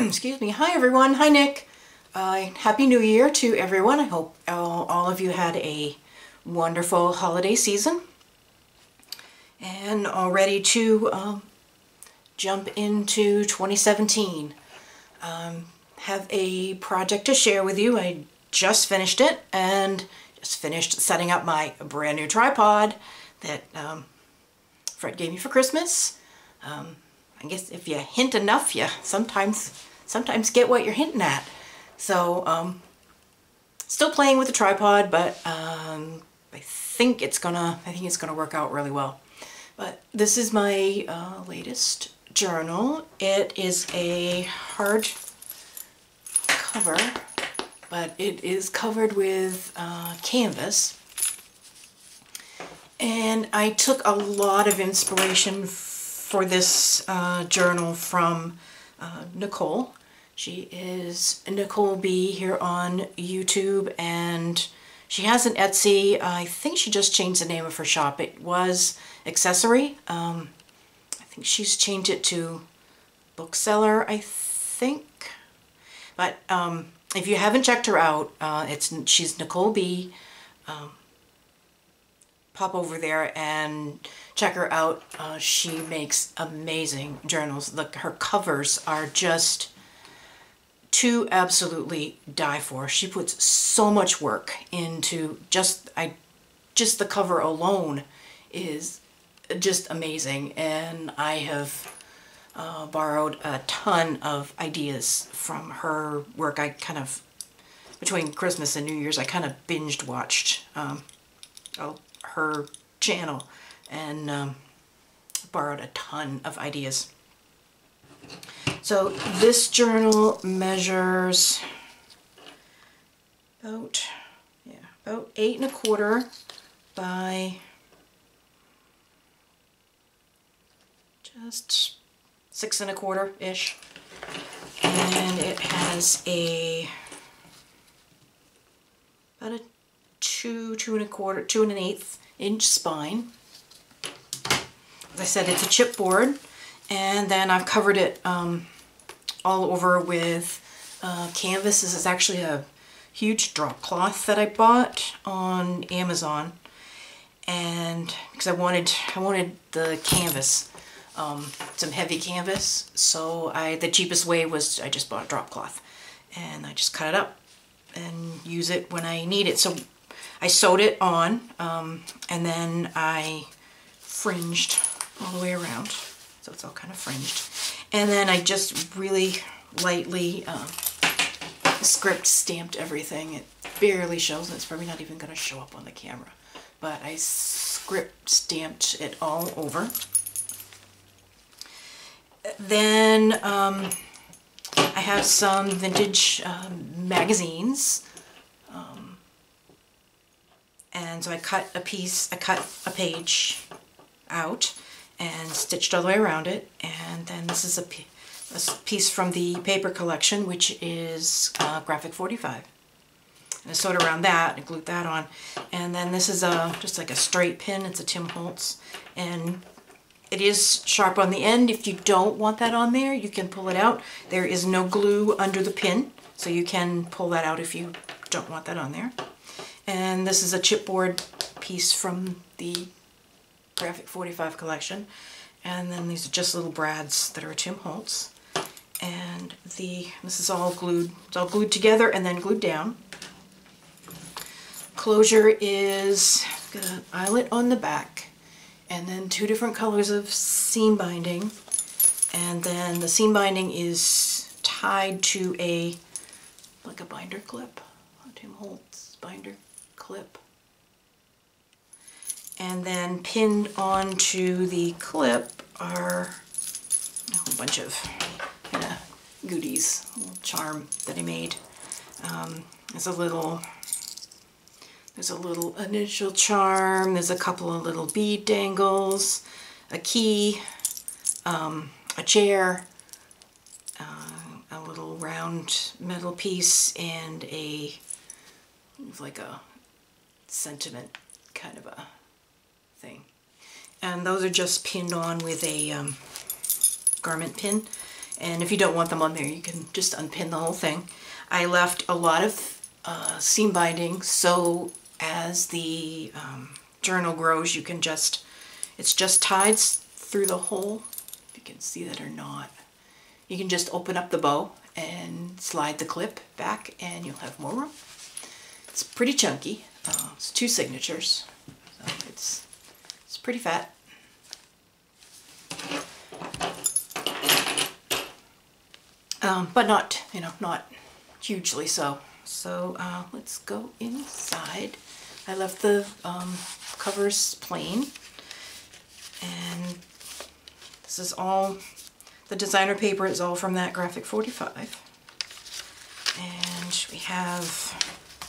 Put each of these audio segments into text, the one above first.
excuse me. Hi everyone. Hi Nick. Happy New Year to everyone. I hope all of you had a wonderful holiday season and are ready to jump into 2017. Have a project to share with you. I just finished it and just finished setting up my brand new tripod that Fred gave me for Christmas. I guess if you hint enough, you sometimes get what you're hinting at. So still playing with the tripod, but I think it's gonna work out really well. But this is my latest journal. It is a hard cover, but it is covered with canvas. And I took a lot of inspiration for this journal from Nicole. She is Nicole B here on YouTube, and she has an Etsy. I think she just changed the name of her shop. It was Accessory. I think she's changed it to Bookseller, I think. But if you haven't checked her out, she's Nicole B. Pop over there and check her out. She makes amazing journals. Look, her covers are just to absolutely die for. She puts so much work into just the cover alone is just amazing, and I have borrowed a ton of ideas from her work. I kind of, between Christmas and New Year's, I kind of binged watched her channel and borrowed a ton of ideas. So this journal measures about 8 1/4 by just 6 1/4-ish, and it has about a 2 1/8 inch spine. As I said, it's a chipboard, and then I've covered it all over with canvas. This is actually a huge drop cloth that I bought on Amazon, and because I wanted the canvas, some heavy canvas, so the cheapest way was I just bought a drop cloth, and I just cut it up and use it when I need it. So I sewed it on, and then I fringed all the way around, so it's all kind of fringed. And then I just really lightly script stamped everything. It barely shows, and it's probably not even going to show up on the camera, but I script stamped it all over. Then I have some vintage magazines. And so I cut a page out and stitched all the way around it. And then this is a piece from the paper collection, which is Graphic 45. And I sewed around that and glued that on. And then this is just like a straight pin. It's a Tim Holtz. And it is sharp on the end. If you don't want that on there, you can pull it out. There is no glue under the pin, so you can pull that out if you don't want that on there. And this is a chipboard piece from the Graphic 45 collection. And then these are just little brads that are Tim Holtz. And this is all glued. It's all glued together and then glued down. Closure is got an eyelet on the back, and then 2 different colors of seam binding. And then the seam binding is tied to like a binder clip, a Tim Holtz binder clip, and then pinned onto the clip are a whole bunch of kind of goodies, a little charm that I made. There's a little initial charm, there's a couple of little bead dangles, a key, a chair, a little round metal piece, and like a sentiment kind of a thing. And those are just pinned on with a garment pin. And if you don't want them on there, you can just unpin the whole thing. I left a lot of seam binding, so as the journal grows, you can just, it's just tied through the hole, if you can see that or not. You can just open up the bow and slide the clip back and you'll have more room. It's pretty chunky. It's 2 signatures, so it's pretty fat. But not, you know, not hugely so. So let's go inside. I left the covers plain, and this is all, the designer paper is all from that Graphic 45. And we have,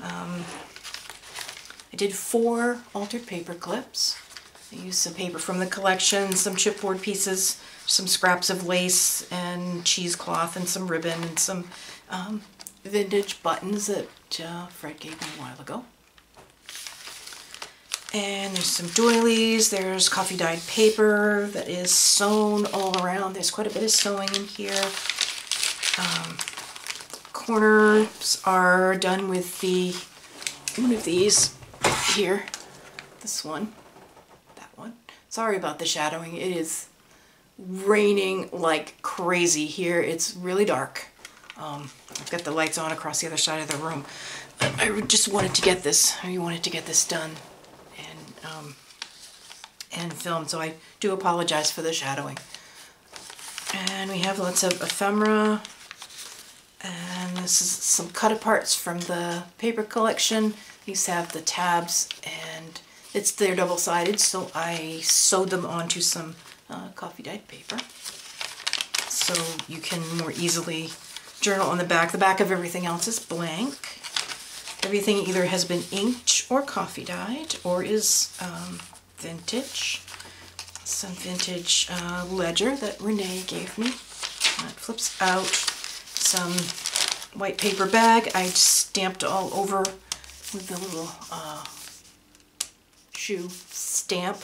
I did 4 altered paper clips. I used some paper from the collection, some chipboard pieces, some scraps of lace and cheesecloth and some ribbon and some vintage buttons that Fred gave me a while ago. And there's some doilies, there's coffee dyed paper that is sewn all around. There's quite a bit of sewing in here. Corners are done with the, one of these here, this one, that one. Sorry about the shadowing, it is raining like crazy here. It's really dark. I've got the lights on across the other side of the room. I just wanted to get this, done and filmed, so I do apologize for the shadowing. And we have lots of ephemera, and this is some cut aparts from the paper collection. These have the tabs, and they're double-sided, so I sewed them onto some coffee dyed paper, so you can more easily journal on the back. The back of everything else is blank. Everything either has been inked or coffee dyed or is vintage. Some vintage ledger that Renee gave me. That flips out. Some white paper bag I stamped all over with the little shoe stamp.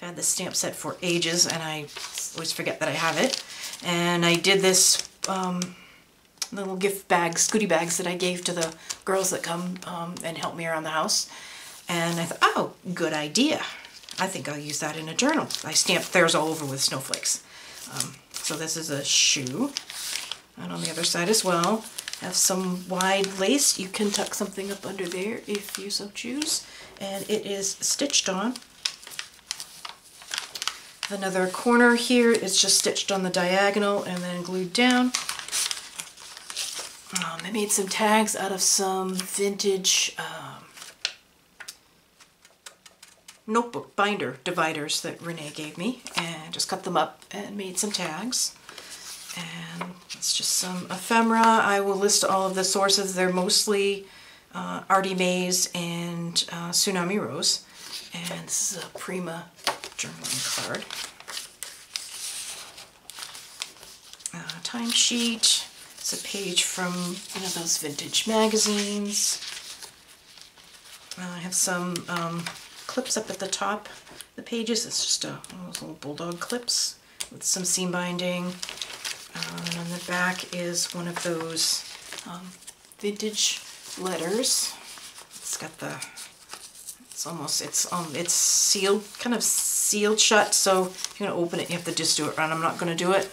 I've had this stamp set for ages and I always forget that I have it. And I did this little gift bags, goodie bags that I gave to the girls that come and help me around the house. And I thought, oh, good idea. I think I'll use that in a journal. I stamped theirs all over with snowflakes. So this is a shoe. And on the other side as well, have some wide lace. You can tuck something up under there if you so choose. And it is stitched on. Another corner here is just stitched on the diagonal and then glued down. I made some tags out of some vintage notebook binder dividers that Renee gave me, and just cut them up and made some tags. And it's just some ephemera. I will list all of the sources. They're mostly Artie Mays and Tsunami Rose. And this is a Prima journaling card. Timesheet. It's a page from one of those vintage magazines. I have some clips up at the top. The pages, it's just one of those little bulldog clips with some seam binding. And on the back is one of those vintage letters. It's got the, it's sealed, kind of sealed shut, so if you're gonna open it, you have to just do it right. I'm not gonna do it.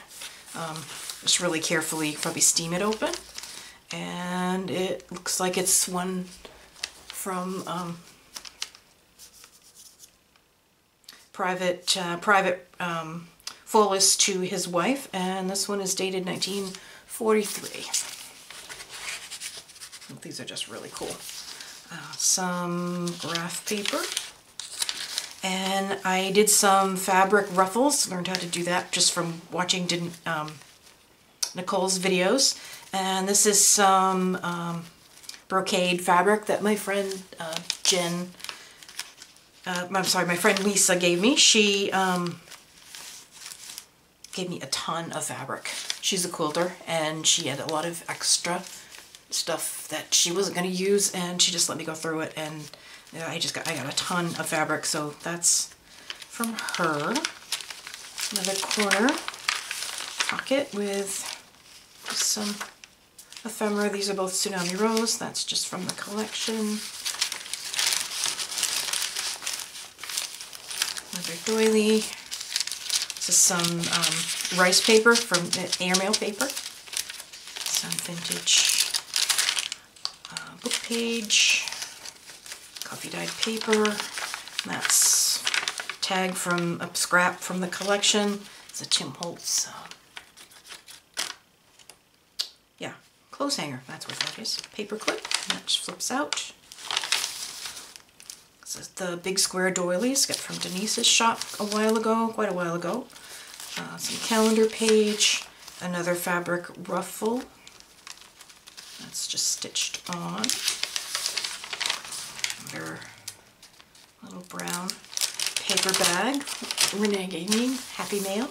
Just really carefully, probably steam it open. And it looks like it's one from private florist to his wife, and this one is dated 1943. These are just really cool. Some graph paper, and I did some fabric ruffles. Learned how to do that just from watching Nicole's videos. And this is some brocade fabric that my friend my friend Lisa gave me. She gave me a ton of fabric. She's a quilter, and she had a lot of extra stuff that she wasn't going to use, and she just let me go through it, and I got a ton of fabric, so that's from her. Another corner pocket with some ephemera. These are both Tsunami Rose. That's just from the collection. Another doily. This is some rice paper from airmail paper. Some vintage book page. Coffee dyed paper. That's tag from a scrap from the collection. It's a Tim Holtz. Yeah, clothes hanger. That's what that is. Paper clip. That just flips out. This is the big square doilies. Got from Denise's shop a while ago, quite a while ago. Some calendar page. Another fabric ruffle. That's just stitched on. Another little brown paper bag. Renee gave me. Happy Mail.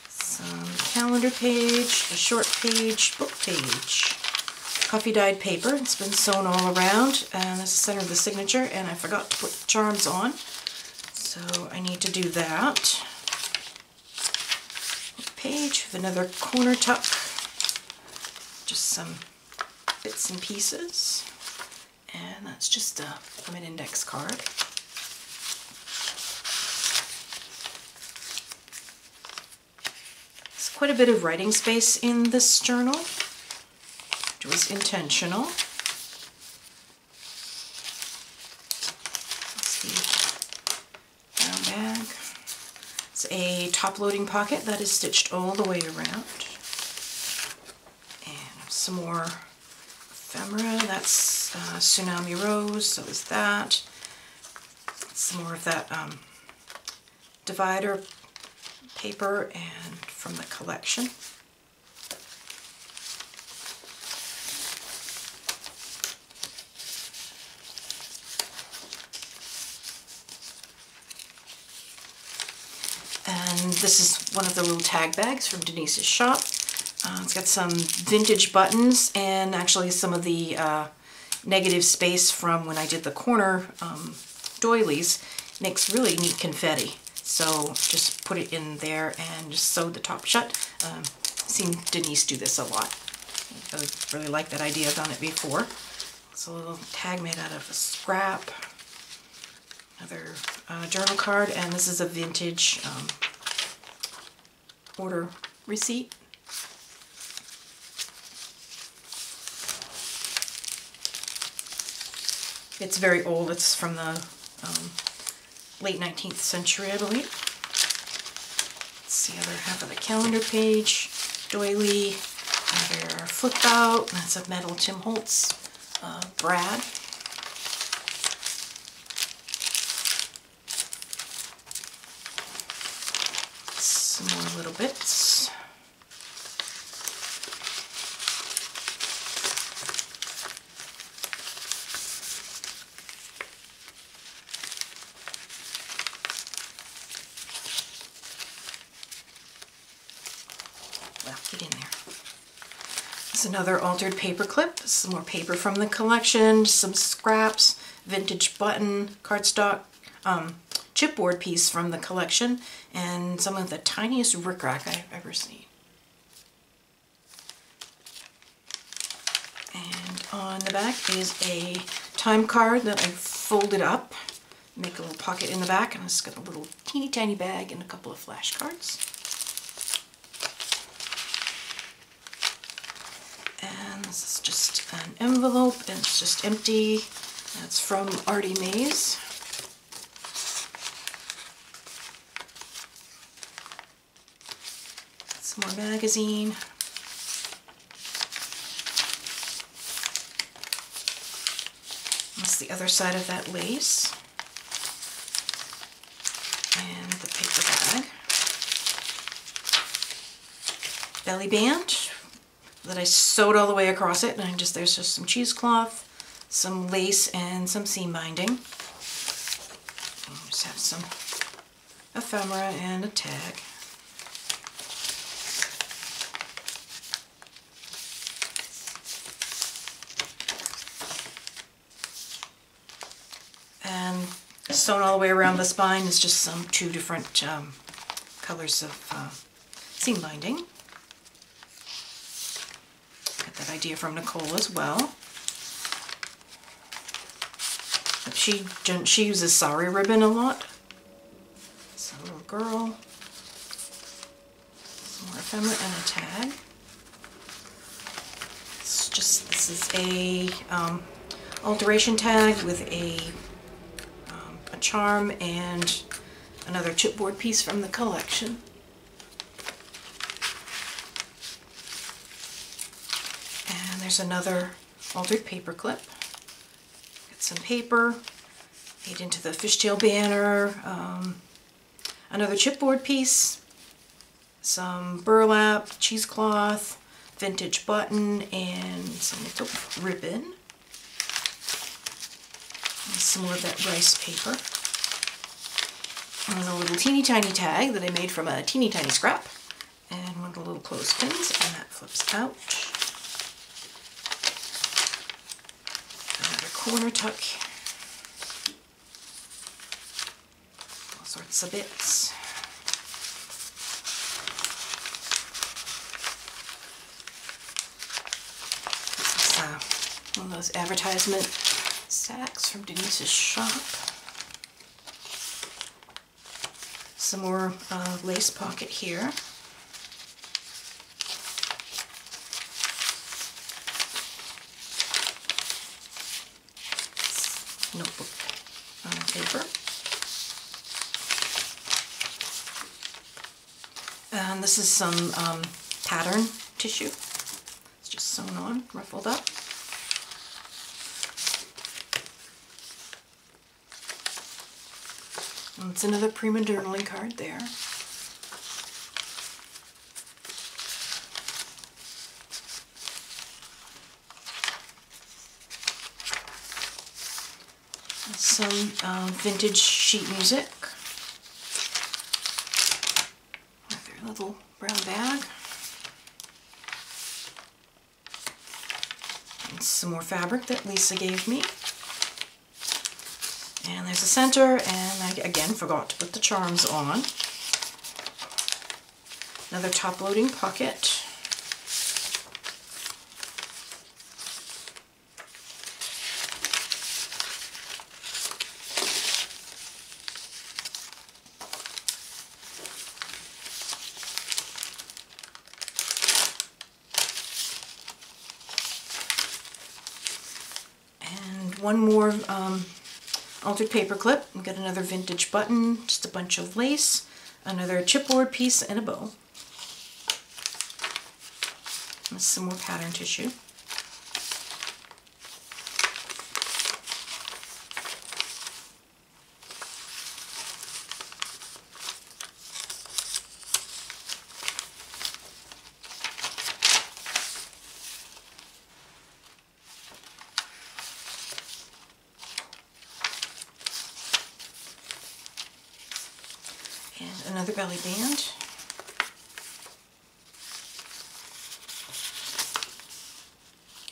Some calendar page, a short page, book page. Coffee dyed paper. It's been sewn all around, and this is the center of the signature, and I forgot to put the charms on. So I need to do that. Page with another corner tuck. Just some bits and pieces. And that's just from an index card. There's quite a bit of writing space in this journal, which was intentional. That's the brown bag. It's a top-loading pocket that is stitched all the way around. And some more ephemera. That's Tsunami Rose, so is that. Some more of that divider paper and from the collection. And this is one of the little tag bags from Denise's shop. It's got some vintage buttons and actually some of the negative space from when I did the corner doilies. Makes really neat confetti. So just put it in there and just sewed the top shut. I've seen Denise do this a lot. I really like that idea. I've done it before. It's a little tag made out of a scrap. Another journal card, and this is a vintage order receipt. It's very old. It's from the late 19th century, I believe. It's the other half of the calendar page. Doily, another flip out. That's a metal Tim Holtz brad. Some more little bits. Well, get in there. This is another altered paper clip. Some more paper from the collection, some scraps, vintage button, cardstock, chipboard piece from the collection, and some of the tiniest rickrack I've ever seen. And on the back is a time card that I folded up, make a little pocket in the back, and it's got a little teeny tiny bag and a couple of flashcards. And this is just an envelope, and it's just empty. That's from Artie Mays. Some more magazine. That's the other side of that lace. And the paper bag. Belly band that I sewed all the way across it, and there's just some cheesecloth, some lace, and some seam binding. And just have some ephemera and a tag. And sewn all the way around the spine is just some two different colors of seam binding. Got that idea from Nicole as well. She uses sari ribbon a lot. So a little girl, some more ephemera and a tag. This is a alteration tag with a charm and another chipboard piece from the collection. And there's another altered paper clip. Got some paper made into the fishtail banner, another chipboard piece, some burlap, cheesecloth, vintage button, and some little ribbon. And some more of that rice paper. And a little teeny tiny tag that I made from a teeny tiny scrap. And one of the little clothespins, and that flips out. Another corner tuck. All sorts of bits. One of those advertisement sacks from Denise's shop. Some more lace pocket here. Notebook paper. And this is some pattern tissue. It's just sewn on, ruffled up. And it's another Prima journaling card there. Some vintage sheet music. With their little brown bag. And some more fabric that Lisa gave me. And there's a center, and I again forgot to put the charms on. Another top-loading pocket. And one more altered paper clip. We've got another vintage button, just a bunch of lace, another chipboard piece, and a bow. And some more pattern tissue. And another belly band.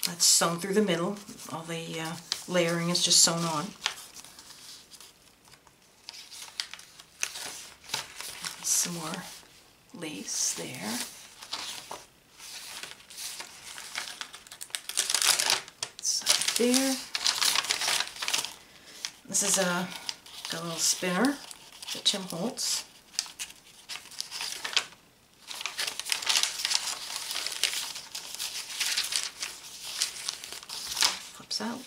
That's sewn through the middle. All the layering is just sewn on. Some more lace there. So there. This is got a little spinner that Tim Holtz. Flips out.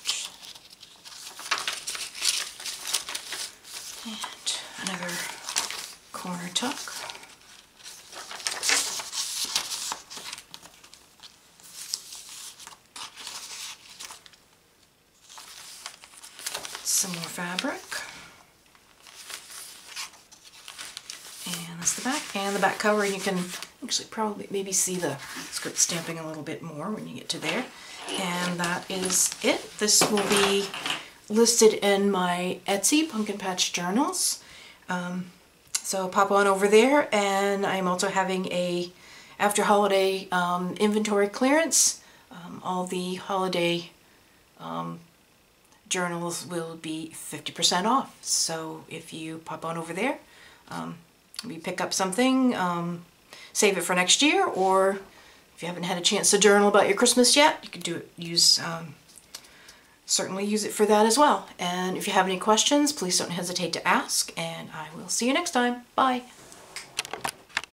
And another corner tuck. Some more fabric. And that's the back. And the back cover, you can actually probably maybe see the skirt stamping a little bit more when you get to there. And that is it. This will be listed in my Etsy Pumpkin Patch Journals. So pop on over there, and I'm also having a after holiday inventory clearance. All the holiday journals will be 50% off. So if you pop on over there, maybe pick up something, save it for next year, or if you haven't had a chance to journal about your Christmas yet, you could certainly use it for that as well. And if you have any questions, please don't hesitate to ask, and I will see you next time. Bye.